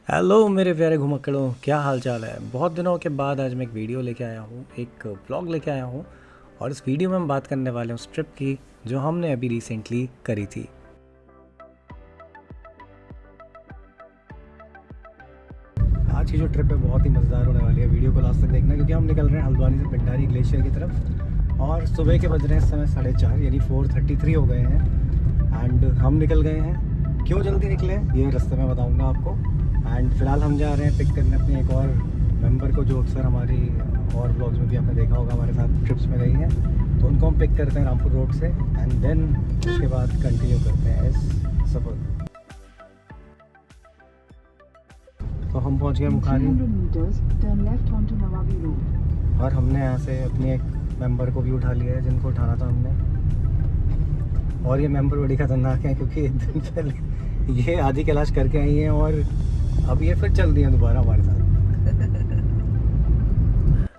Hello मेरे प्यारे घुमक्कड़ों, क्या हाल चाल है। बहुत दिनों के बाद आज मैं एक वीडियो लेके आया हूँ, एक व्लॉग लेके आया हूँ। और इस वीडियो में हम बात करने वाले हैं उस ट्रिप की जो हमने अभी रिसेंटली करी थी। आज की जो ट्रिप है बहुत ही मज़ेदार होने वाली है। वीडियो को लास्ट तक देखना क्योंकि हम निकल रहे हैं हल्द्वानी से पिंडारी ग्लेशियर की तरफ। और सुबह के बज रहे हैं इस समय 4:30 यानी 4:33 हो गए हैं। एंड हम निकल गए हैं। क्यों जल्दी निकले ये रास्ते में बताऊंगा आपको। एंड फिलहाल हम जा रहे हैं पिक करने अपने एक और मेंबर को जो अक्सर हमारी और ब्लॉग्स में भी आपने देखा होगा, हमारे साथ ट्रिप्स में गई हैं। तो उनको हम पिक करते हैं रामपुर रोड से एंड देन उसके बाद कंटिन्यू करते हैं इस सफ़र। तो हम पहुंच गए मुखारी और हमने यहाँ से अपनी एक मेंबर को भी उठा लिया है जिनको उठाना था हमने। और ये मेंबर बड़ी खतरनाक है क्योंकि एक दिन पहले ये आधी कैलाश करके आई हैं और अब ये फिर चल दी हैं दोबारा हमारे साथ।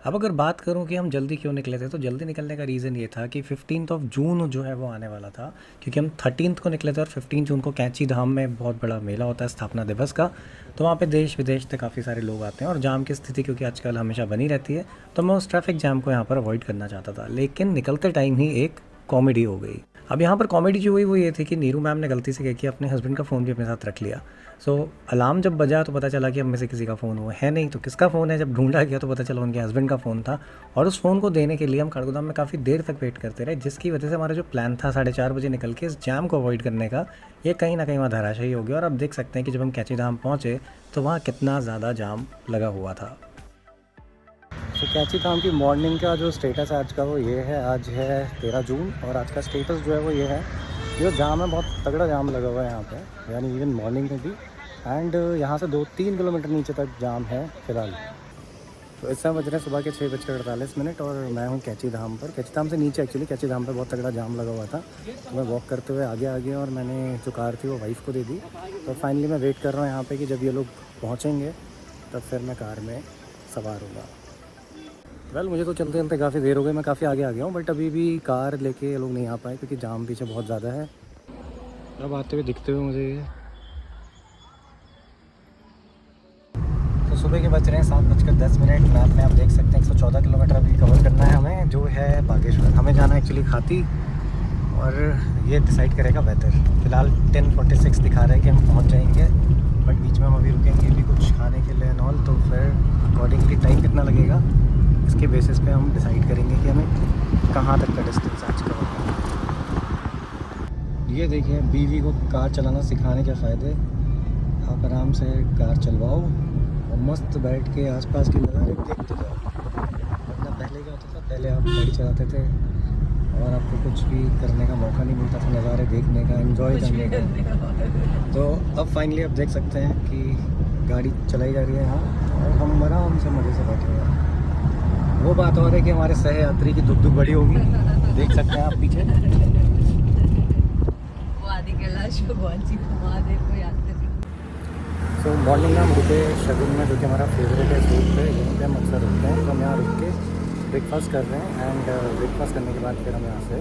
अब अगर बात करूं कि हम जल्दी क्यों निकले थे, तो जल्दी निकलने का रीज़न ये था कि 15 जून जो है वो आने वाला था। क्योंकि हम 13 को निकले थे और 15 जून को कैंची धाम में बहुत बड़ा मेला होता है स्थापना दिवस का। तो वहाँ पे देश विदेश से काफ़ी सारे लोग आते हैं और जाम की स्थिति क्योंकि आजकल हमेशा बनी रहती है, तो मैं उस ट्रैफिक जाम को यहाँ पर अवॉइड करना चाहता था। लेकिन निकलते टाइम ही एक कॉमेडी हो गई। अब यहाँ पर कॉमेडी जो हुई वो ये थी कि नीरू मैम ने गलती से क्या किया, अपने हस्बैंड का फ़ोन भी अपने साथ रख लिया। सो अलार्म जब बजा तो पता चला कि अब में से किसी का फ़ोन वो है नहीं, तो किसका फ़ोन है जब ढूंढा गया तो पता चला उनके हस्बैंड का फ़ोन था। और उस फ़ोन को देने के लिए हम खड़गोदाम में काफ़ी देर तक वेट करते रहे, जिसकी वजह से हमारा जो प्लान था 4:30 बजे निकल के इस जाम को अवॉइड करने का, ये कहीं ना कहीं वहाँ धराशायी हो गया। और अब देख सकते हैं कि जब हम कैंची धाम पहुँचे तो वहाँ कितना ज़्यादा जाम लगा हुआ था। तो कैंची धाम की मॉर्निंग का जो स्टेटस है आज का वो ये है। आज है 13 जून और आज का स्टेटस जो है वो ये है। जो जाम है बहुत तगड़ा जाम लगा हुआ है यहाँ पे, यानी इवन मॉर्निंग में भी। एंड यहाँ से 2-3 किलोमीटर नीचे तक जाम है फ़िलहाल। तो इस समय बज रहे हैं सुबह के 6:48 और मैं हूँ कैंची धाम पर। कैंची धाम से नीचे एक्चुअली कैंची धाम पर बहुत तगड़ा जाम लगा हुआ था। तो मैं वॉक करते हुए आगे आ गया और मैंने जो कार थी वो वाइफ़ को दे दी। तो फाइनली मैं वेट कर रहा हूँ यहाँ पे कि जब ये लोग पहुँचेंगे तब फिर मैं कार में सवार होगा। मुझे तो चलते चलते काफ़ी देर हो गई, मैं काफ़ी आगे आ गया हूँ, बट अभी भी कार लेके ये लोग नहीं आ पाए क्योंकि जाम पीछे बहुत ज़्यादा है। अब आते हुए दिखते हुए मुझे ये। तो सुबह के बज रहे हैं 7:10। मैप में आप देख सकते हैं 114 किलोमीटर अभी कवर करना है हमें, जो है बागेश्वर। हमें जाना है एक्चुअली खाती, और ये डिसाइड करेगा वेदर। फ़िलहाल 10:46 दिखा रहा है कि हम पहुँच जाएंगे, बट बीच में हम अभी रुकेंगे भी कुछ खाने के लिए नॉल। तो फिर अकॉर्डिंगली टाइम कितना लगेगा इसके बेसिस पे हम डिसाइड करेंगे कि हमें कहाँ तक का डिस्टेंस आज कवर करना है। ये देखिए, बीवी को कार चलाना सिखाने के फ़ायदे। आप आराम से कार चलवाओ और मस्त बैठ के आसपास की नज़ारे देखते जाओ। वरना पहले क्या होता था, पहले आप गाड़ी चलाते थे और आपको कुछ भी करने का मौका नहीं मिलता था, नज़ारे देखने का, एंजॉय करने का। तो अब फाइनली आप देख सकते हैं कि गाड़ी चलाई जा रही है यहाँ और हम आराम से मज़े से बैठे हुए हैं। वो बात और है कि हमारे सह यात्री की दुख दुख बड़ी होगी। देख सकते हैं आप पीछे वो आदि कैलाश भगवान जी को महादेव को याद कर। सो मॉर्निंग में हम रुके शगुन में, जो कि हमारा फेवरेट है फूड पे, यहीं पे हम अक्सर रुकते हैं। तो हम यहाँ रुक के ब्रेकफास्ट कर रहे हैं एंड ब्रेकफास्ट करने के बाद फिर हम यहाँ से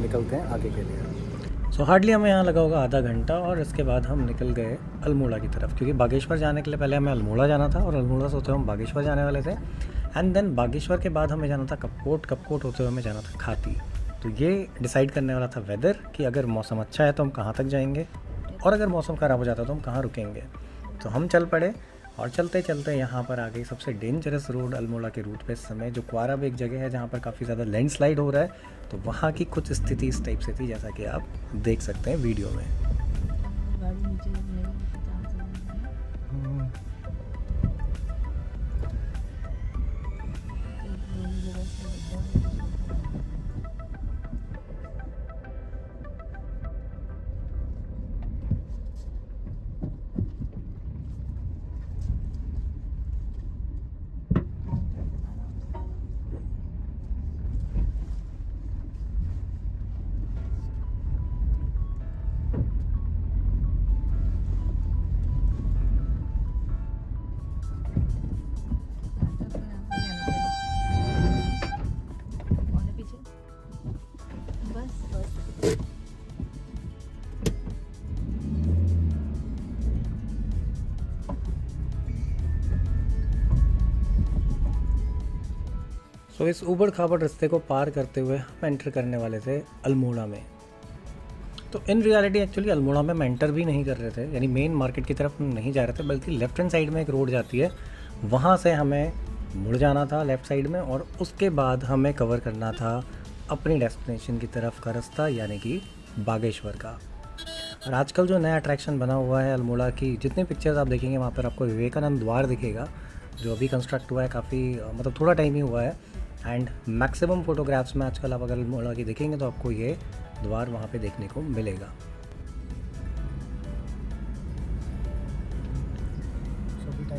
निकलते हैं आगे के लिए। सो हार्डली हमें यहाँ लगा होगा आधा घंटा और इसके बाद हम निकल गए अल्मोड़ा की तरफ, क्योंकि बागेश्वर जाने के लिए पहले हमें अल्मोड़ा जाना था और अल्मोड़ा से होते हुए हम बागेश्वर जाने वाले थे। एंड देन बागेश्वर के बाद हमें जाना था कपकोट, कपकोट होते हुए हमें जाना था खाती। तो ये डिसाइड करने वाला था वेदर कि अगर मौसम अच्छा है तो हम कहाँ तक जाएंगे और अगर मौसम ख़राब हो जाता तो हम कहाँ रुकेंगे। तो हम चल पड़े और चलते चलते यहाँ पर आ गई सबसे डेंजरस रोड अल्मोड़ा के रूट पे इस समय, जो क्वारा भी एक जगह है जहाँ पर काफ़ी ज़्यादा लैंडस्लाइड हो रहा है। तो वहाँ की कुछ स्थिति इस टाइप से थी जैसा कि आप देख सकते हैं वीडियो में। गाड़ी नीचे लगने का चांस है। सो इस ऊबड़ खाबड़ रास्ते को पार करते हुए हम एंटर करने वाले थे अल्मोड़ा में। तो इन रियलिटी एक्चुअली अल्मोड़ा में हम एंटर भी नहीं कर रहे थे, यानी मेन मार्केट की तरफ हम नहीं जा रहे थे, बल्कि लेफ्ट हैंड साइड में एक रोड जाती है, वहाँ से हमें मुड़ जाना था लेफ़्ट साइड में, और उसके बाद हमें कवर करना था अपनी डेस्टिनेशन की तरफ का रास्ता, यानी कि बागेश्वर का। और आजकल जो नया अट्रैक्शन बना हुआ है अल्मोड़ा की, जितनी पिक्चर्स आप देखेंगे वहाँ पर आपको विवेकानंद द्वार दिखेगा, जो अभी कंस्ट्रक्ट हुआ है, काफ़ी मतलब थोड़ा टाइम ही हुआ है। एंड मैक्सिमम फोटोग्राफ्स में आजकल आप अगर अल्मोड़ा की देखेंगे तो आपको ये द्वार वहाँ पे देखने को मिलेगा।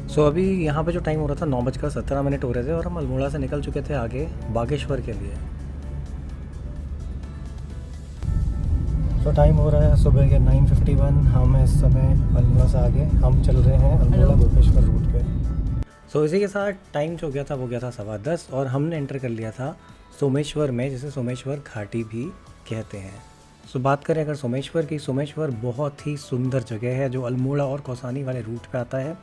सो अभी यहाँ पे जो टाइम हो रहा था 9:17 हो रहे थे, और हम अल्मोड़ा से निकल चुके थे आगे बागेश्वर के लिए। सो टाइम हो रहा है सुबह के 9:51। हम इस समय अल्मोड़ा से आगे हम चल रहे हैं अल्मोड़ा गोपेश्वर रूट पे। सो इसी के साथ टाइम जो गया था वो गया था 10:15, और हमने एंटर कर लिया था सोमेश्वर में, जिसे सोमेश्वर घाटी भी कहते हैं। सो बात करें अगर सोमेश्वर की, सोमेश्वर बहुत ही सुंदर जगह है जो अल्मोड़ा और कौसानी वाले रूट पे आता है।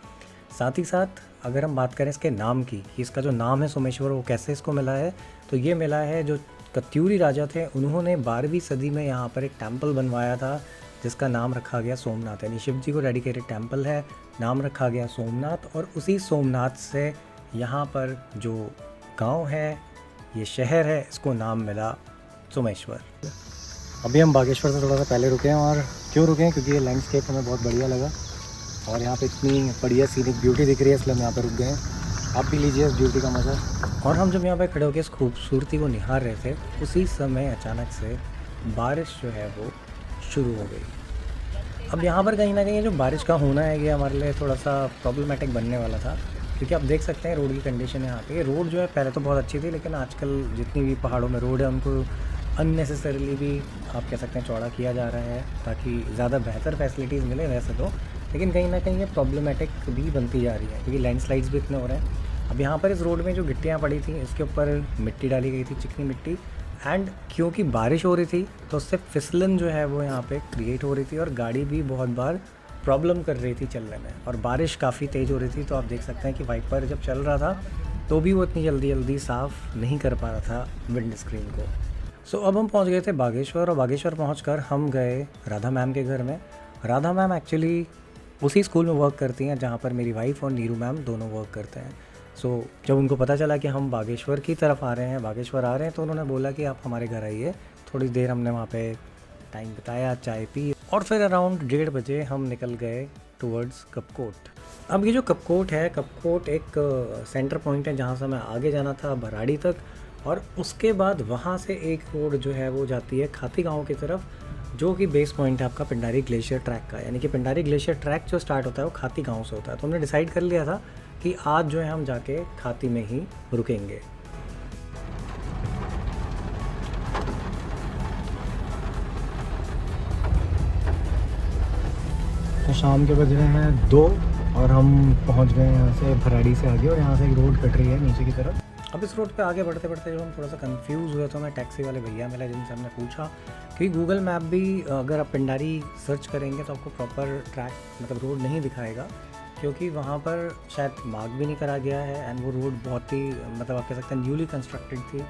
साथ ही साथ अगर हम बात करें इसके नाम की, कि इसका जो नाम है सोमेश्वर वो कैसे इसको मिला है, तो ये मिला है जो कत्यूरी राजा थे, उन्होंने 12वीं सदी में यहाँ पर एक टेम्पल बनवाया था जिसका नाम रखा गया सोमनाथ, यानी शिव जी को डेडिकेटेड टेम्पल है, नाम रखा गया सोमनाथ। और उसी सोमनाथ से यहाँ पर जो गांव है, ये शहर है, इसको नाम मिला सोमेश्वर। अभी हम बागेश्वर से थोड़ा सा पहले रुके हैं, और क्यों रुके हैं, क्योंकि ये लैंडस्केप हमें बहुत बढ़िया लगा और यहाँ पे इतनी बढ़िया सीनिक ब्यूटी दिख रही है, इसलिए हम यहाँ पे रुक गए हैं। आप भी लीजिए इस ब्यूटी का मज़ा। और हम जब यहाँ पे खड़े होकर इस खूबसूरती को निहार रहे थे, उसी समय अचानक से बारिश जो है वो शुरू हो गई। अब यहाँ पर कहीं ना कहीं जो बारिश का होना है ये हमारे लिए थोड़ा सा प्रॉब्लमेटिक बनने वाला था, क्योंकि आप देख सकते हैं रोड की कंडीशन यहाँ पे। रोड जो है पहले तो बहुत अच्छी थी, लेकिन आजकल जितनी भी पहाड़ों में रोड है उनको अननेसेसरीली भी आप कह सकते हैं चौड़ा किया जा रहा है, ताकि ज़्यादा बेहतर फैसिलिटीज़ मिले वैसे तो, लेकिन कहीं ना कहीं ये प्रॉब्लमेटिक भी बनती जा रही है, क्योंकि लैंडस्लाइड्स भी इतने हो रहे हैं। अब यहाँ पर इस रोड में जो गिट्टियाँ पड़ी थी, इसके ऊपर मिट्टी डाली गई थी, चिकनी मिट्टी, एंड क्योंकि बारिश हो रही थी तो उससे फिसलन जो है वो यहाँ पे क्रिएट हो रही थी, और गाड़ी भी बहुत बार प्रॉब्लम कर रही थी चलने में। और बारिश काफ़ी तेज़ हो रही थी, तो आप देख सकते हैं कि वाइपर जब चल रहा था तो भी वो इतनी जल्दी साफ़ नहीं कर पा रहा था विंड स्क्रीन को। सो अब हम पहुँच गए थे बागेश्वर, और बागेश्वर पहुँच हम गए राधा मैम के घर में। राधा मैम एक्चुअली उसी स्कूल में वर्क करती हैं जहाँ पर मेरी वाइफ और नीरू मैम दोनों वर्क करते हैं। सो जब उनको पता चला कि हम बागेश्वर की तरफ आ रहे हैं, बागेश्वर आ रहे हैं, तो उन्होंने बोला कि आप हमारे घर आइए। थोड़ी देर हमने वहाँ पे टाइम बिताया, चाय पी, और फिर अराउंड 1:30 बजे हम निकल गए टूवर्ड्स कपकोट। अब ये जो कपकोट है, कपकोट एक सेंटर पॉइंट है जहाँ से हमें आगे जाना था भराड़ी तक, और उसके बाद वहाँ से एक रोड जो है वो जाती है खाती गाँव की तरफ, जो कि बेस पॉइंट है आपका पिंडारी ग्लेशियर ट्रैक का। यानी कि पिंडारी ग्लेशियर ट्रैक जो स्टार्ट होता है वो खाती गांव से होता है। तो हमने डिसाइड कर लिया था कि आज जो है हम जाके खाती में ही रुकेंगे। तो शाम के बज रहे हैं 2, और हम पहुंच गए यहाँ से भराड़ी से आगे, और यहाँ से एक रोड कट रही है नीचे की तरफ। अब इस रोड पे आगे बढ़ते बढ़ते जब हम थोड़ा सा कंफ्यूज हुए तो हमें टैक्सी वाले भैया मिला, जिनसे हमने पूछा कि गूगल मैप भी अगर आप पिंडारी सर्च करेंगे तो आपको प्रॉपर ट्रैक मतलब रोड नहीं दिखाएगा, क्योंकि वहाँ पर शायद मार्क भी नहीं करा गया है, एंड वो रोड बहुत ही मतलब आप कह सकते हैं न्यूली कंस्ट्रक्टेड थी,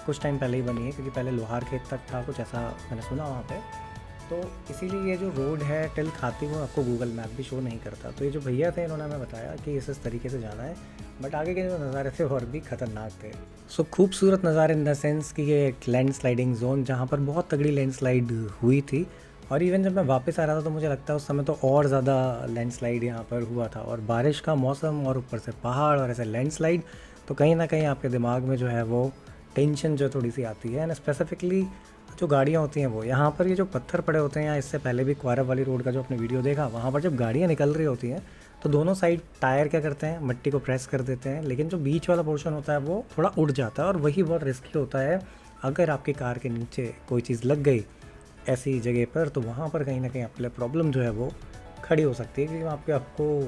कुछ टाइम पहले ही बनी है, क्योंकि पहले लोहार खेत तक था, कुछ ऐसा मैंने सुना वहाँ पे। तो इसीलिए ये जो रोड है टिल खाती वो आपको गूगल मैप भी शो नहीं करता। तो ये जो भैया थे इन्होंने हमें बताया कि इस तरीके से जाना है, बट आगे के जो नज़ारे थे और भी ख़तरनाक थे। सो खूबसूरत नज़ारे इन द सेंस कि ये एक लैंड स्लाइडिंग जोन जहाँ पर बहुत तगड़ी लैंड स्लाइड हुई थी, और इवन जब मैं वापस आ रहा था तो मुझे लगता है उस समय तो और ज़्यादा लैंडस्लाइड यहाँ पर हुआ था, और बारिश का मौसम और ऊपर से पहाड़ और ऐसे लैंडस्लाइड, तो कहीं ना कहीं आपके दिमाग में जो है वो टेंशन जो थोड़ी सी आती है। एंड स्पेसिफिकली जो गाड़ियाँ होती हैं वो यहाँ पर ये जो पत्थर पड़े होते हैं, या इससे पहले भी क्वारब वाली रोड का जो आपने वीडियो देखा, वहाँ पर जब गाड़ियाँ निकल रही होती हैं तो दोनों साइड टायर क्या करते हैं, मिट्टी को प्रेस कर देते हैं, लेकिन जो बीच वाला पोर्शन होता है वो थोड़ा उड़ जाता है, और वही बहुत रिस्की होता है। अगर आपकी कार के नीचे कोई चीज़ लग गई ऐसी जगह पर, तो वहाँ पर कहीं ना कहीं आपके लिए प्रॉब्लम जो है वो खड़ी हो सकती है, क्योंकि वहाँ पे आपको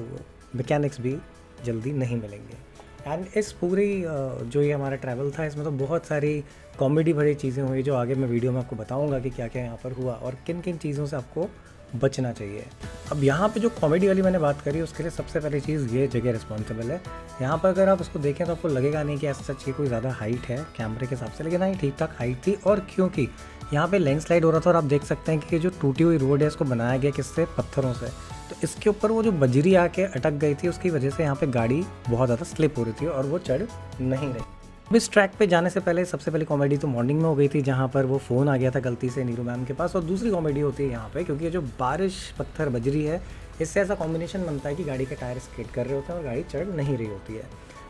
मैकेनिक्स भी जल्दी नहीं मिलेंगे। एंड इस पूरी जो ये हमारा ट्रैवल था, इसमें तो बहुत सारी कॉमेडी भरी चीज़ें हुई, जो आगे मैं वीडियो में आपको बताऊंगा कि क्या क्या यहाँ पर हुआ और किन किन चीज़ों से आपको बचना चाहिए। अब यहाँ पे जो कॉमेडी वाली मैंने बात करी उसके लिए सबसे पहली चीज़ ये जगह रिस्पॉन्सिबल है। यहाँ पर अगर आप उसको देखें तो आपको लगेगा नहीं कि ऐसा सच ये कोई ज़्यादा हाइट है कैमरे के हिसाब से, लेकिन हाँ ठीक ठाक हाइट थी। और क्योंकि यहाँ पे लैंडस्लाइड हो रहा था और आप देख सकते हैं कि ये जो टूटी हुई रोड है इसको बनाया गया किससे, पत्थरों से, तो इसके ऊपर वो जो बजरी आके अटक गई थी उसकी वजह से यहाँ पे गाड़ी बहुत ज़्यादा स्लिप हो रही थी और वो चढ़ नहीं रही। अब इस ट्रैक पे जाने से पहले सबसे पहले कॉमेडी तो मॉर्निंग में हो गई थी जहाँ पर वो फ़ोन आ गया था गलती से नीरू मैम के पास, और दूसरी कॉमेडी होती है यहाँ पे क्योंकि ये जो बारिश पत्थर बजरी है इससे ऐसा कॉम्बिनेशन बनता है कि गाड़ी के टायर स्किड कर रहे होते हैं और गाड़ी चढ़ नहीं रही होती है।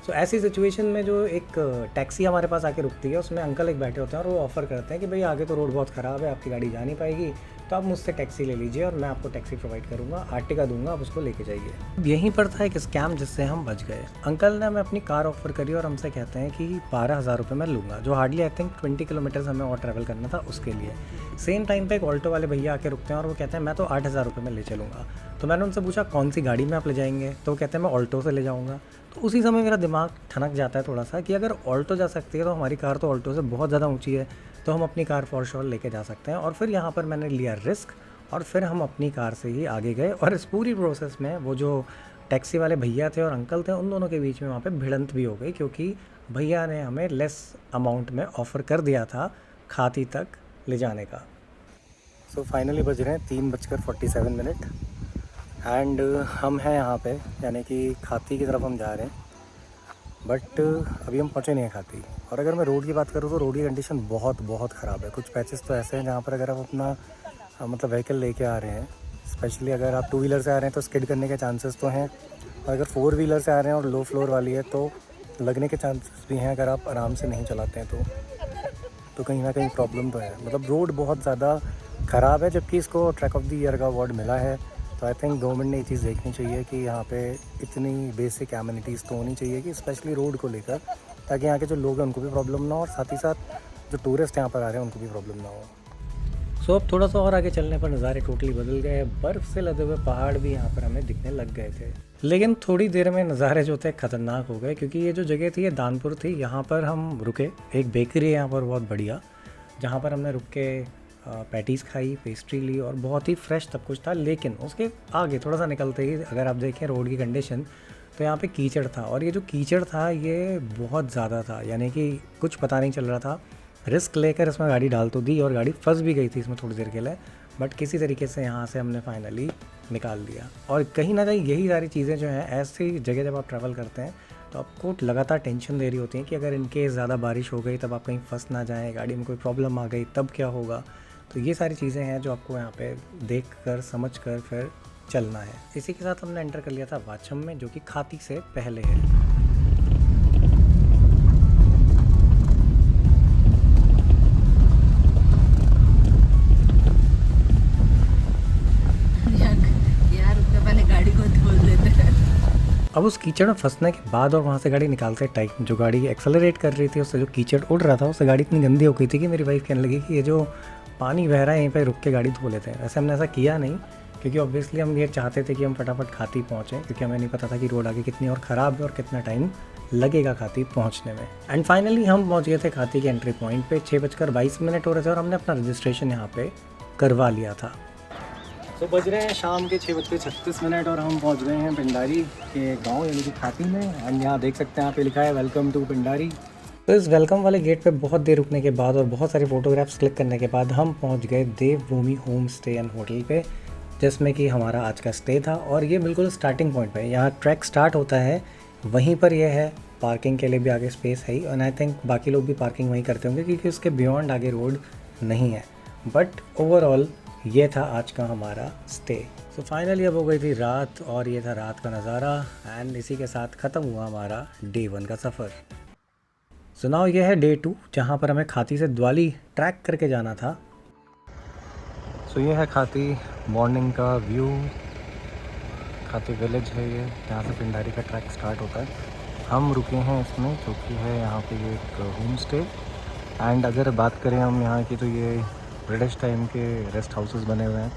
सो ऐसी सिचुएशन में जो एक टैक्सी हमारे पास आके रुकती है उसमें अंकल एक बैठे होते हैं और वो ऑफ़र करते हैं कि भाई आगे तो रोड बहुत ख़राब है, आपकी गाड़ी जा नहीं पाएगी, तो आप मुझसे टैक्सी ले लीजिए और मैं आपको टैक्सी प्रोवाइड करूँगा, आर्टिका दूंगा, आप उसको लेके जाइए। अब यहीं पर था एक स्कैम जिससे हम बच गए। अंकल ने हमें अपनी कार ऑफ़र करी और हमसे कहते हैं कि 12,000 रुपये मैं लूँगा, जो हार्डली आई थिंक 20 किलोमीटर्स हमें और ट्रैवल करना था उसके लिए। सेम टाइम पे एक ऑल्टो वाले भैया आके रुकते हैं और वो कहते हैं मैं तो 8,000 रुपये में ले चलूँगा। तो मैंने उनसे पूछा कौन सी गाड़ी में आप ले जाएंगे, तो वो कहते हैं मैं ऑल्टो से ले जाऊँगा। तो उसी समय मेरा दिमाग ठनक जाता है थोड़ा सा कि अगर ऑल्टो जा सकती है तो हमारी कार तो ऑल्टो से बहुत ज़्यादा ऊँची है, तो हम अपनी कार फॉर श्योर लेके जा सकते हैं। और फिर यहाँ पर मैंने लिया रिस्क और फिर हम अपनी कार से ही आगे गए। और इस पूरी प्रोसेस में वो जो टैक्सी वाले भैया थे और अंकल थे उन दोनों के बीच में वहाँ पे भिड़ंत भी हो गई, क्योंकि भैया ने हमें लेस अमाउंट में ऑफ़र कर दिया था खाती तक ले जाने का। सो फाइनली बज रहे हैं 3:47 एंड हम हैं यहाँ पे, यानी कि खाती की तरफ हम जा रहे हैं, बट अभी हम पहुँचे नहीं हैं खाती। और अगर मैं रोड की बात करूँ तो रोड की कंडीशन बहुत ख़राब है। कुछ पैचेस तो ऐसे हैं जहाँ पर अगर आप अपना मतलब व्हीकल लेके आ रहे हैं, स्पेशली अगर आप 2 व्हीलर से आ रहे हैं तो स्किड करने के चांसेस तो हैं, और अगर 4 व्हीलर से आ रहे हैं और लो फ्लोर वाली है तो लगने के चांसेस भी हैं अगर आप आराम से नहीं चलाते हैं तो कहीं ना कहीं प्रॉब्लम तो है। मतलब रोड बहुत ज़्यादा ख़राब है, जबकि इसको ट्रैक ऑफ द ईयर का अवार्ड मिला है। तो आई थिंक गवर्नमेंट ने ये चीज़ देखनी चाहिए कि यहाँ पे इतनी बेसिक एमिनिटीज़ तो होनी चाहिए कि स्पेशली रोड को लेकर, ताकि यहाँ के जो लोग हैं उनको भी प्रॉब्लम ना हो और साथ ही साथ जो टूरिस्ट यहाँ पर आ रहे हैं उनको भी प्रॉब्लम ना हो। सो अब थोड़ा सा और आगे चलने पर नज़ारे टोटली बदल गए। बर्फ़ से लदे हुए पहाड़ भी यहाँ पर हमें दिखने लग गए थे, लेकिन थोड़ी देर में नज़ारे जो थे ख़तरनाक हो गए, क्योंकि ये जो जगह थी ये दानपुर थी। यहाँ पर हम रुके, एक बेकरी है यहाँ पर बहुत बढ़िया, जहाँ पर हमने रुक के पैटीज़ खाई, पेस्ट्री ली और बहुत ही फ्रेश सब कुछ था। लेकिन उसके आगे थोड़ा सा निकलते ही अगर आप देखें रोड की कंडीशन तो यहाँ पे कीचड़ था, और ये जो कीचड़ था ये बहुत ज़्यादा था, यानी कि कुछ पता नहीं चल रहा था। रिस्क लेकर इसमें गाड़ी डाल तो दी और गाड़ी फंस भी गई थी इसमें थोड़ी देर के लिए, बट किसी तरीके से यहाँ से हमने फाइनली निकाल दिया। और कहीं ना कहीं यही सारी चीज़ें जो हैं, ऐसी जगह जब आप ट्रैवल करते हैं तो आपको लगातार टेंशन दे रही होती हैं कि अगर इनकेस ज़्यादा बारिश हो गई तब आप कहीं फंस ना जाएँ, गाड़ी में कोई प्रॉब्लम आ गई तब क्या होगा। तो ये सारी चीज़ें हैं जो आपको यहाँ पे देख कर समझ कर फिर चलना है। इसी के साथ हमने एंटर कर लिया था वाचम में, जो कि खाती से पहले है। यार उसके पहले गाड़ी को धोल देते हैं। अब उस कीचड़ में फंसने के बाद और वहाँ से गाड़ी निकालते टाइम जो गाड़ी एक्सेलरेट कर रही थी उससे जो कीचड़ उड़ रहा था उससे गाड़ी इतनी गंदी हो गई थी कि मेरी वाइफ कहने लगी कि ये जो पानी बह रहा है यहीं पे रुक के गाड़ी धो लेते हैं। वैसे हमने ऐसा किया नहीं, क्योंकि ऑब्वियसली हम ये चाहते थे कि हम फटाफट खाती पहुँचें, क्योंकि हमें नहीं पता था कि रोड आगे कितनी और ख़राब है और कितना टाइम लगेगा खाती पहुँचने में। एंड फाइनली हम पहुँच गए थे खाती के एंट्री पॉइंट पे। 6:22 हो रहे थे और हमने अपना रजिस्ट्रेशन यहाँ पे करवा लिया था। तो बज रहे हैं शाम के 6:36 और हम पहुँच गए हैं पिंडारी के गाँव, यानी कि खाती में। एंड यहाँ देख सकते हैं यहाँ पे लिखा है वेलकम टू पिंडारी। तो इस वेलकम वाले गेट पे बहुत देर रुकने के बाद और बहुत सारी फ़ोटोग्राफ्स क्लिक करने के बाद हम पहुंच गए देवभूमि होम स्टे एंड होटल पे, जिसमें कि हमारा आज का स्टे था। और ये बिल्कुल स्टार्टिंग पॉइंट पे यहाँ ट्रैक स्टार्ट होता है, वहीं पर यह है। पार्किंग के लिए भी आगे स्पेस है ही, और आई थिंक बाकी लोग भी पार्किंग वहीं करते होंगे क्योंकि उसके बियॉन्ड आगे रोड नहीं है। बट ओवरऑल ये था आज का हमारा स्टे। सो फाइनली अब हो गई थी रात और ये था रात का नज़ारा। एंड इसी के साथ ख़त्म हुआ हमारा डे 1 का सफ़र। सो नाउ ये है डे 2, जहाँ पर हमें खाती से द्वाली ट्रैक करके जाना था। सो ये है खाती मॉर्निंग का व्यू। खाती विलेज है ये, जहाँ से पिंडारी का ट्रैक स्टार्ट होता है। हम रुके हैं इसमें, जो कि है यहाँ पे ये एक होम स्टे। एंड अगर बात करें हम यहाँ की, तो ये ब्रिटिश टाइम के रेस्ट हाउसेस बने हुए हैं।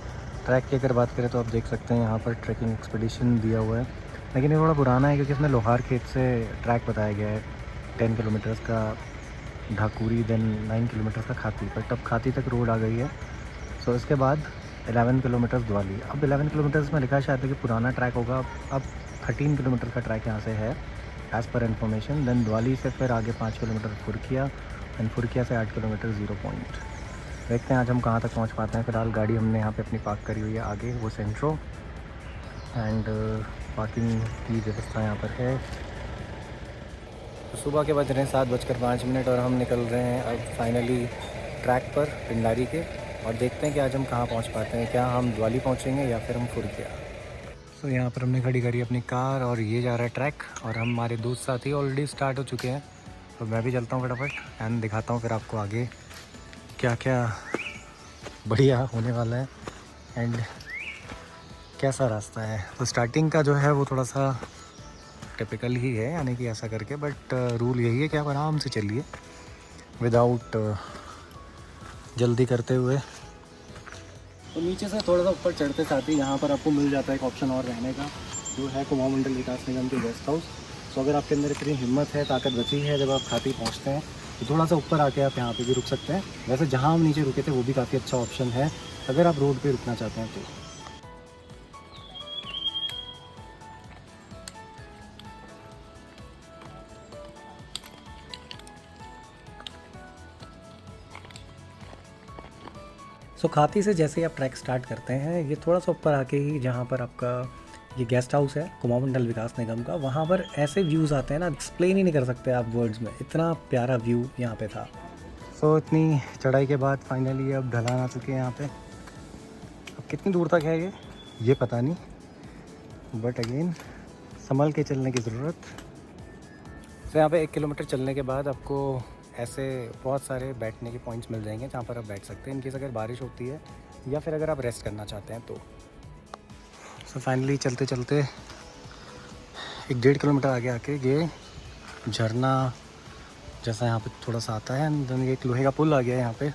ट्रैक की अगर बात करें तो आप देख सकते हैं यहाँ पर ट्रैकिंग एक्सपीडिशन दिया हुआ है, लेकिन ये थोड़ा पुराना है क्योंकि इसमें लोहार खेत से ट्रैक बताया गया है। 10 किलोमीटर्स का ढाकुरी, देन 9 किलोमीटर्स का खाती, बट अब खाती तक रोड आ गई है। सो इसके बाद 11 किलोमीटर्स द्वाली। अब 11 किलोमीटर्स में लिखा है शायद कि पुराना ट्रैक होगा। अब 13 किलोमीटर का ट्रैक यहाँ से है as per information. Then Dwali से फिर आगे 5 किलोमीटर फुरकिया, एंड फुरकिया से 8 किलोमीटर 0 पॉइंट। देखते हैं आज हम कहाँ तक पहुँच पाते हैं। फ़िलहाल गाड़ी हमने यहाँ पे अपनी पार्क करी हुई है आगे, वो सेंट्रो, एंड पार्किंग की व्यवस्था यहाँ पर है। तो सुबह के बज रहे हैं 7:05 और हम निकल रहे हैं अब फाइनली ट्रैक पर पिंडारी के, और देखते हैं कि आज हम कहाँ पहुँच पाते हैं। क्या हम द्वाली पहुँचेंगे या फिर हम फुरकिया। तो यहाँ पर हमने खड़ी करी अपनी कार और ये जा रहा है ट्रैक, और हमारे दोस्त साथी ऑलरेडी स्टार्ट हो चुके हैं। तो मैं भी चलता हूँ फटाफट एंड दिखाता हूँ फिर आपको आगे क्या क्या बढ़िया होने वाला है एंड कैसा रास्ता है। तो स्टार्टिंग का जो है वो थोड़ा सा टिपिकल ही है, यानी कि ऐसा करके, बट रूल यही है कि आप आराम से चलिए विदाउट जल्दी करते हुए। तो नीचे से थोड़ा सा ऊपर चढ़ते साथ ही यहाँ पर आपको मिल जाता है एक ऑप्शन और रहने का, जो है कुमाऊं मंडल विकास निगम के गेस्ट हाउस। तो अगर आपके अंदर इतनी हिम्मत है, ताकत बची है, जब आप खाती पहुँचते हैं तो थोड़ा सा ऊपर आके आप यहाँ पे भी रुक सकते हैं। वैसे जहाँ हम नीचे रुके थे वो भी काफ़ी अच्छा ऑप्शन है अगर आप रोड पे रुकना चाहते हैं तो। खाती से जैसे ही आप ट्रैक स्टार्ट करते हैं, ये थोड़ा सा ऊपर आके ही जहाँ पर आपका ये गेस्ट हाउस है कुमाऊं मंडल विकास निगम का, वहाँ पर ऐसे व्यूज़ आते हैं ना, एक्सप्लेन ही नहीं कर सकते आप वर्ड्स में, इतना प्यारा व्यू यहाँ पे था। इतनी चढ़ाई के बाद फाइनली अब ढलान आ चुके हैं यहाँ पे। अब कितनी दूर तक है ये पता नहीं, बट अगेन संभल के चलने की ज़रूरत। यहाँ पे 1 किलोमीटर चलने के बाद आपको ऐसे बहुत सारे बैठने के पॉइंट्स मिल जाएंगे जहाँ पर आप बैठ सकते हैं इनकेस अगर बारिश होती है या फिर अगर आप रेस्ट करना चाहते हैं तो। फाइनली चलते चलते 1-1.5 किलोमीटर आगे आके ये झरना जैसा यहाँ पे थोड़ा सा आता है, एंड देन ये एक लोहे का पुल आ गया है यहाँ पे,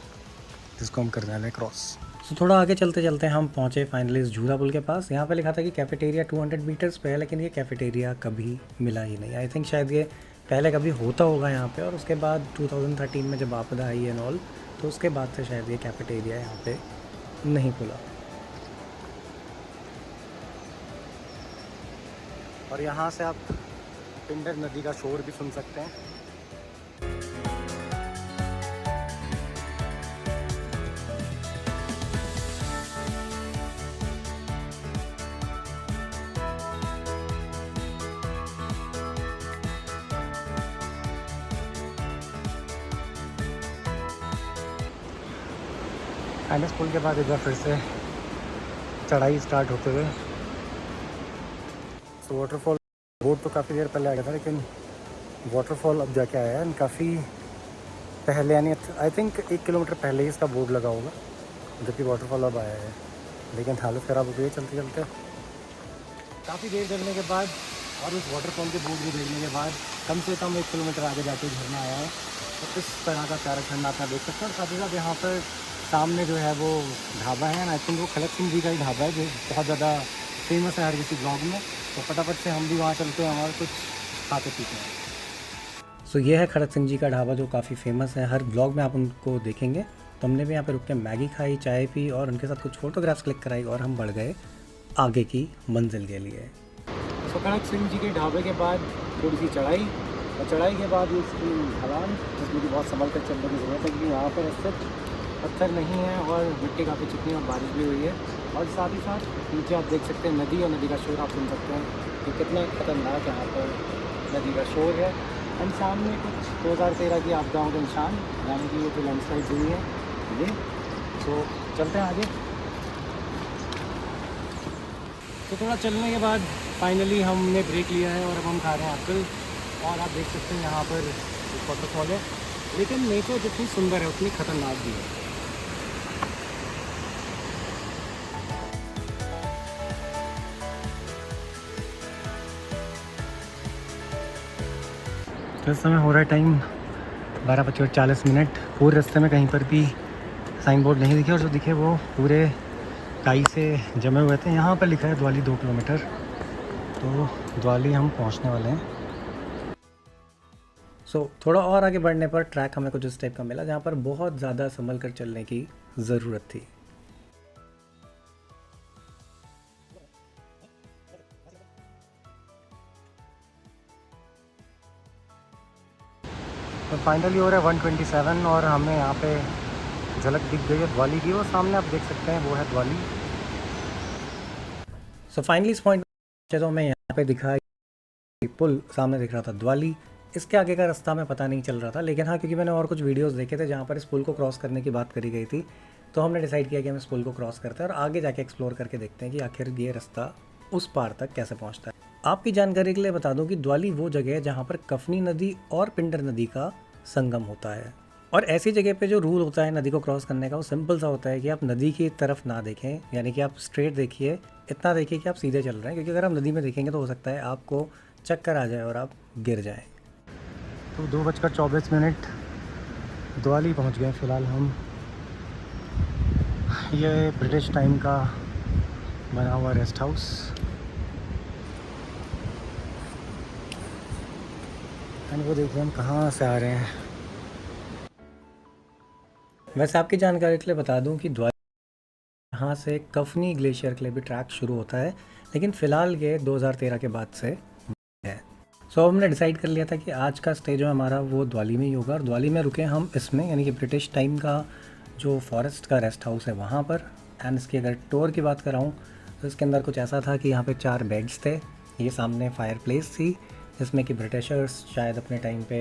जिसको हम करने वाले हैं क्रॉस। थोड़ा आगे चलते चलते हम पहुँचे फाइनली इस झूला पुल के पास। यहाँ पे लिखा था कि कैफेटेरिया 200 मीटर्स पे है, लेकिन ये कैफेटेरिया कभी मिला ही नहीं। आई थिंक शायद ये पहले कभी होता होगा यहाँ पे, और उसके बाद 2013 में जब आपदा आई एंड ऑल, तो उसके बाद से शायद ये कैफेटेरिया यहाँ पे नहीं खुला। और यहाँ से आप पिंडर नदी का शोर भी सुन सकते हैं। एनएस पुल के बाद एक बार फिर से चढ़ाई स्टार्ट होते हुए। वाटरफॉल बोर्ड तो काफ़ी देर पहले आ गया था, लेकिन वाटरफॉल अब जाके आया है काफ़ी पहले, यानी आई थिंक 1 किलोमीटर पहले ही इसका बोर्ड लगा होगा, जबकि वाटरफॉल अब आया है। लेकिन हालत ख़राब हो गई है चलते चलते। काफ़ी देर चलने के बाद और उस वाटरफॉल के बोर्ड को देखने के बाद कम से कम 1 किलोमीटर आगे जाके झरना आया है। तो इस तरह का प्यारा झरना आप देख सकते हैं। और साथ ही साथ यहाँ पर सामने जो है वो ढाबा है, आई थिंक वो खड़क सिंह जी का ही ढाबा है, जो बहुत ज़्यादा फेमस है हर किसी ब्लॉग में। तो फटाफट से हम भी वहाँ चलते हैं और कुछ खाते पीते हैं। ये है खड़क सिंह जी का ढाबा, जो काफ़ी फेमस है, हर ब्लॉग में आप उनको देखेंगे। तो हमने भी यहाँ पे रुक के मैगी खाई, चाय पी और उनके साथ कुछ फ़ोटोग्राफ्स क्लिक कराई, और हम बढ़ गए आगे की मंजिल के लिए। खड़क सिंह जी के ढाबे के बाद थोड़ी सी चढ़ाई, और चढ़ाई के बाद इसकी ढलान, जिसमें कि बहुत संभल कर चलने की ज़रूरत है, क्योंकि यहाँ पर स्थित पत्थर नहीं है और मिट्टी काफ़ी चिकनी और बारिश भी हुई है। और साथ ही साथ नीचे आप देख सकते हैं नदी, और नदी का शोर आप सुन सकते हैं कि कितना खतरनाक यहाँ पर नदी का शोर है। एंड सामने कुछ 2013 की आपदाओं के निशान, यानी कि ये जो लैंडस्लाइड हुई है ये। तो चलते हैं आगे। तो थोड़ा चलने के बाद फाइनली हमने ब्रेक लिया है और अब हम खा रहे हैं एप्पल। और आप देख सकते हैं यहाँ पर एक वाटरफॉल है, लेकिन नेचर जितनी सुंदर है उतनी खतरनाक भी है। तो इस समय हो रहा है टाइम 12:40। पूरे रास्ते में कहीं पर भी साइन बोर्ड नहीं दिखे, और जो दिखे वो पूरे काई से जमे हुए थे। यहाँ पर लिखा है द्वाली 2 किलोमीटर। तो द्वाली हम पहुँचने वाले हैं। थोड़ा और आगे बढ़ने पर ट्रैक हमें कुछ इस टाइप का मिला, जहाँ पर बहुत ज़्यादा संभल कर चलने की ज़रूरत थी। तो फाइनली हो रहा है 127 और हमें यहाँ पे झलक दिख गई है दिवाली की। वो सामने आप देख सकते हैं वो है दिवाली। सो फाइनली इस पॉइंट तो हमें यहाँ पे दिखा पुल सामने दिख रहा था दिवाली। इसके आगे का रास्ता हमें पता नहीं चल रहा था, लेकिन हाँ क्योंकि मैंने और कुछ वीडियोस देखे थे जहाँ पर इस पुल को क्रॉस करने की बात करी गई थी, तो हमने डिसाइड किया कि हम इस पुल को क्रॉस करते हैं और आगे जाके एक्सप्लोर करके देखते हैं कि आखिर ये रास्ता उस पार तक कैसे पहुँचता है। आपकी जानकारी के लिए बता दूं कि दिवाली वो जगह है जहाँ पर कफनी नदी और पिंडर नदी का संगम होता है। और ऐसी जगह पे जो रूल होता है नदी को क्रॉस करने का वो सिंपल सा होता है कि आप नदी की तरफ ना देखें, यानी कि आप स्ट्रेट देखिए, इतना देखिए कि आप सीधे चल रहे हैं, क्योंकि अगर आप नदी में देखेंगे तो हो सकता है आपको चक्कर आ जाए और आप गिर जाएं। तो 2:24 दिवाली पहुंच गए फ़िलहाल हम। ये ब्रिटिश टाइम का बना हुआ रेस्ट हाउस। एंड वो देखिए हम कहाँ से आ रहे हैं। वैसे आपकी जानकारी के लिए बता दूं कि दिवाली यहाँ से कफनी ग्लेशियर के लिए भी ट्रैक शुरू होता है, लेकिन फ़िलहाल ये 2013 के बाद से है। सो हमने डिसाइड कर लिया था कि आज का स्टे जो हमारा वो दिवाली में ही होगा, और दिवाली में रुके हम इसमें, यानी कि ब्रिटिश टाइम का जो फॉरेस्ट का रेस्ट हाउस है वहाँ पर। एंड इसकी अगर टूर की बात कराऊँ तो इसके अंदर कुछ ऐसा था कि यहाँ पे 4 बेड्स थे, ये सामने फायर प्लेस थी जिसमें कि ब्रिटिशर्स शायद अपने टाइम पे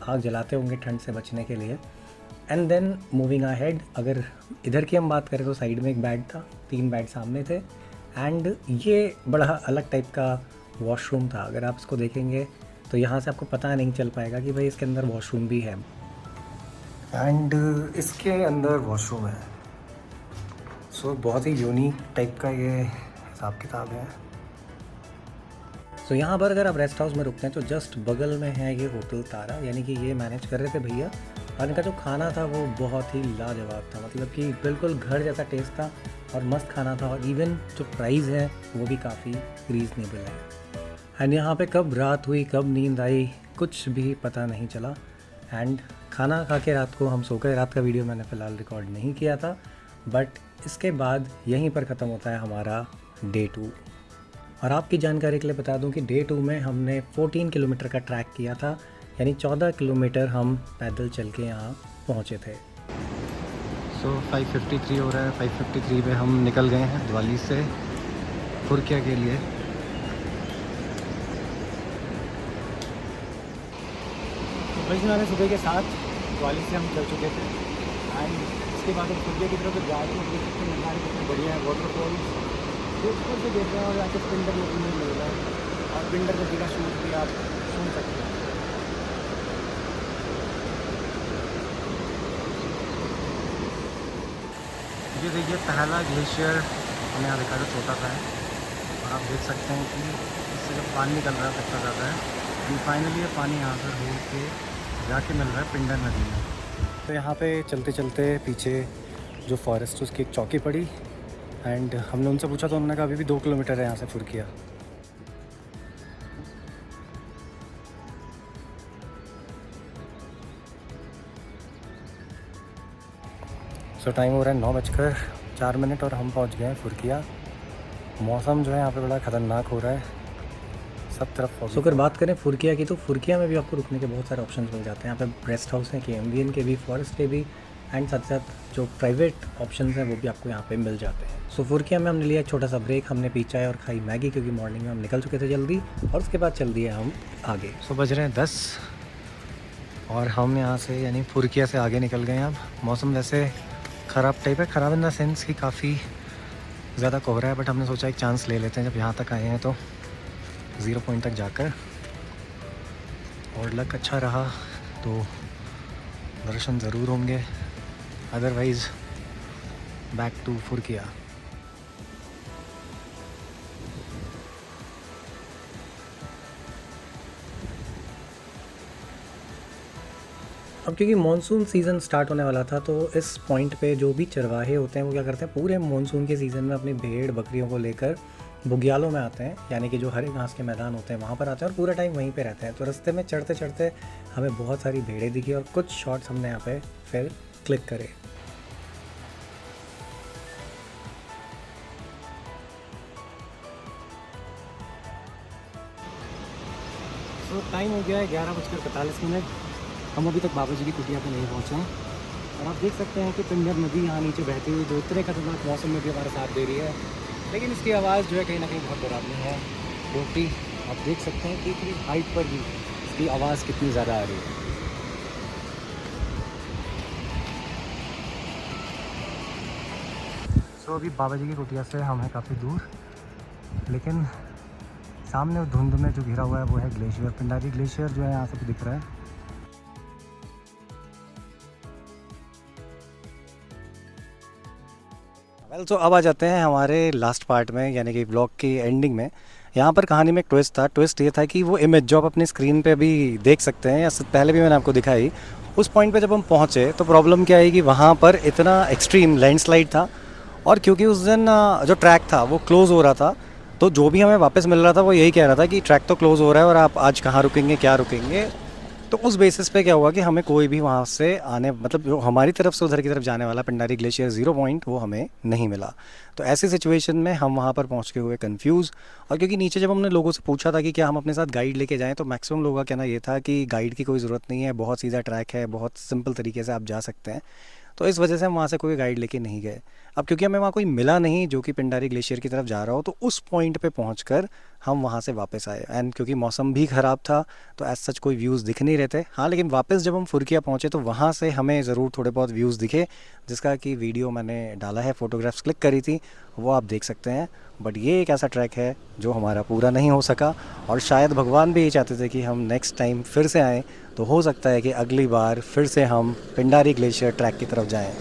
आग जलाते होंगे ठंड से बचने के लिए। एंड देन मूविंग अहेड, अगर इधर की हम बात करें तो साइड में एक बेड था, 3 बेड सामने थे। एंड ये बड़ा अलग टाइप का वॉशरूम था। अगर आप इसको देखेंगे तो यहाँ से आपको पता नहीं चल पाएगा कि भाई इसके अंदर वॉशरूम भी है। एंड इसके अंदर वॉशरूम है। सो बहुत ही यूनिक टाइप का ये हिसाब किताब है। सो यहाँ पर अगर आप रेस्ट हाउस में रुकते हैं तो जस्ट बगल में है ये होटल तारा, यानी कि ये मैनेज कर रहे थे भैया। और इनका जो खाना था वो बहुत ही लाजवाब था, मतलब कि बिल्कुल घर जैसा टेस्ट था और मस्त खाना था। और इवन जो प्राइस है वो भी काफ़ी रीज़नेबल है। एंड यहाँ पे कब रात हुई कब नींद आई कुछ भी पता नहीं चला। एंड खाना खा के रात को हम सो गए। रात का वीडियो मैंने फ़िलहाल रिकॉर्ड नहीं किया था, बट इसके बाद यहीं पर ख़त्म होता है हमारा डे 2। और आपकी जानकारी के लिए बता दूं कि डे 2 में हमने 14 किलोमीटर का ट्रैक किया था, यानी 14 किलोमीटर हम पैदल चल के यहाँ पहुँचे थे। सो 5:53 हो रहा है। 5:53 पे हम निकल गए हैं दिवाली से फुरकिया के लिए। बस हमारे सुबह के 7 दिवाली से हम चल चुके थे। एंड इसके बाद हम फुरकिया की तरफ जा रहे हैं। देख सकते हैं नज़ारे कितने बढ़िया है, वाटरफॉल्स ऊपर से देख रहे हैं और जाके पिंडर नदी में मिल रहा है। और पिंडर नदी का शूट भी आप सुन सकते हैं। ये देखिए पहला ग्लेशियर हमें यहाँ देखा था, छोटा सा है और आप देख सकते हैं कि इससे जब पानी निकल रहा है कितना ज़्यादा है। एंड फाइनली ये पानी यहाँ से रोड के जाके मिल रहा है पिंडर नदी में। तो यहाँ पे चलते चलते पीछे जो फॉरेस्ट उसकी एक चौकी पड़ी। एंड हमने उनसे पूछा तो उन्होंने कहा अभी भी 2 किलोमीटर है यहाँ से फुरकिया। सो टाइम हो रहा है 9:04 और हम पहुँच गए हैं फुरकिया। मौसम जो है यहाँ पे बड़ा ख़तरनाक हो रहा है, सब तरफ। सो अगर बात करें फुरकिया की तो फुरकिया में भी आपको रुकने के बहुत सारे ऑप्शंस मिल जाते हैं। यहाँ पे रेस्ट हाउस हैं KMBN के भी, फॉरेस्ट के भी, एंड साथ साथ जो प्राइवेट ऑप्शंस हैं वो भी आपको यहाँ पे मिल जाते हैं। सो फुरकिया में हमने लिया एक छोटा सा ब्रेक, हमने पी चाय और खाई मैगी, क्योंकि मॉर्निंग में हम निकल चुके थे जल्दी। और उसके बाद चल दिए हम आगे। सो बज रहे हैं 10 और हम यहाँ से यानी फुरकिया से आगे निकल गए हैं। अब मौसम वैसे ख़राब टाइप है, ख़राब इन द सेंस कि काफ़ी ज़्यादा कोहरा है, बट हमने सोचा एक चांस ले लेते हैं जब यहाँ तक आए हैं तो 0 पॉइंट तक जाकर। और लक अच्छा रहा तो दर्शन ज़रूर होंगे, अदरवाइज़ बैक टू फुरकिया। अब क्योंकि मानसून सीज़न स्टार्ट होने वाला था तो इस पॉइंट पे जो भी चरवाहे होते हैं वो क्या करते हैं, पूरे मानसून के सीज़न में अपनी भेड़ बकरियों को लेकर बुग्यालों में आते हैं, यानी कि जो हरे घास के मैदान होते हैं वहाँ पर आते हैं और पूरा टाइम वहीं पे रहते हैं। तो रास्ते में चढ़ते चढ़ते हमें बहुत सारी भेड़ें दिखी और कुछ शॉट्स हमने यहाँ पे फिर क्लिक करे। तो टाइम हो गया है 11:45। हम अभी तक बाबा जी की कुटिया पे नहीं पहुँचे हैं और आप देख सकते हैं कि पिंजर नदी यहाँ नीचे बहती हुई जो इतने खतरनाक मौसम में भी हमारा साथ दे रही है, लेकिन इसकी आवाज़ जो है कहीं ना कहीं बहुत डरावनी है, क्योंकि आप देख सकते हैं कि इतनी हाइट पर भी इसकी आवाज़ कितनी ज़्यादा आ रही है। तो अभी बाबा जी की कुटिया से हम हैं काफ़ी दूर, लेकिन सामने धुंध में जो घिरा हुआ है वो है ग्लेशियर, पिंडारी ग्लेशियर जो है यहाँ से भी दिख रहा है। वेल तो अब आ जाते हैं हमारे लास्ट पार्ट में, यानी कि ब्लॉग की एंडिंग में। यहाँ पर कहानी में एक ट्विस्ट था। ट्विस्ट ये था कि वो इमेज जो आप अपनी स्क्रीन पे अभी देख सकते हैं या पहले भी मैंने आपको दिखाई, उस पॉइंट पे जब हम पहुँचे तो प्रॉब्लम क्या है कि वहाँ पर इतना एक्सट्रीम लैंडस्लाइड था, और क्योंकि उस दिन जो ट्रैक था वो क्लोज़ हो रहा था, तो जो भी हमें वापस मिल रहा था वो यही कह रहा था कि ट्रैक तो क्लोज़ हो रहा है और आप आज कहाँ रुकेंगे, क्या रुकेंगे। तो उस बेसिस पे क्या हुआ कि हमें कोई भी वहाँ से आने, मतलब जो हमारी तरफ से उधर की तरफ जाने वाला पिंडारी ग्लेशियर 0 पॉइंट वो हमें नहीं मिला। तो ऐसी सिचुएशन में हम वहाँ पर पहुँच के हुए कंफ्यूज, और क्योंकि नीचे जब हमने लोगों से पूछा था कि क्या हम अपने साथ गाइड लेके जाएं, तो मैक्सिमम लोगों का कहना ये था कि गाइड की कोई ज़रूरत नहीं है, बहुत सीधा ट्रैक है, बहुत सिंपल तरीके से आप जा सकते हैं। तो इस वजह से हम वहाँ से कोई गाइड लेके नहीं गए। अब क्योंकि हमें वहाँ कोई मिला नहीं जो कि पिंडारी ग्लेशियर की तरफ जा रहा हो, तो उस पॉइंट पे पहुँचकर हम वहाँ से वापस आए। एंड क्योंकि मौसम भी ख़राब था तो एज सच कोई व्यूज़ दिख नहीं रहे थे। हाँ, लेकिन वापस जब हम फुरकिया पहुँचे तो वहाँ से हमें ज़रूर थोड़े बहुत व्यूज़ दिखे, जिसका कि वीडियो मैंने डाला है, फ़ोटोग्राफ्स क्लिक करी थी, वो आप देख सकते हैं। बट ये एक ऐसा ट्रैक है जो हमारा पूरा नहीं हो सका, और शायद भगवान भी ये चाहते थे कि हम नेक्स्ट टाइम फिर से आएँ, तो हो सकता है कि अगली बार फिर से हम पिंडारी ग्लेशियर ट्रैक की तरफ जाएँ।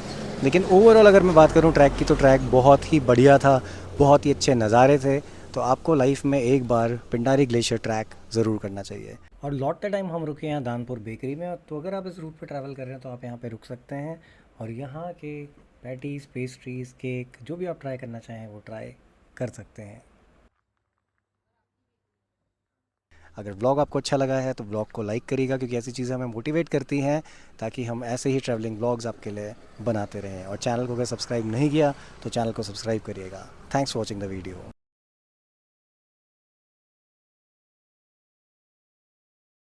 लेकिन ओवरऑल अगर मैं बात करूँ ट्रैक की, तो ट्रैक बहुत ही बढ़िया था, बहुत ही अच्छे नज़ारे थे। तो आपको लाइफ में एक बार पिंडारी ग्लेशियर ट्रैक ज़रूर करना चाहिए। और लौटते टाइम हम रुके हैं दानपुर बेकरी में, तो अगर आप इस रूट पे ट्रैवल कर रहे हैं तो आप यहाँ पे रुक सकते हैं, और यहाँ के पैटीज़, पेस्ट्रीज़, केक जो भी आप ट्राई करना चाहें वो ट्राई कर सकते हैं। अगर ब्लॉग आपको अच्छा लगा है तो ब्लॉग को लाइक करिएगा, क्योंकि ऐसी चीज़ें हमें मोटिवेट करती हैं ताकि हम ऐसे ही ट्रैवलिंग ब्लॉग्स आपके लिए बनाते रहें। और चैनल को अगर सब्सक्राइब नहीं किया तो चैनल को सब्सक्राइब करिएगा। Thanks for watching the video.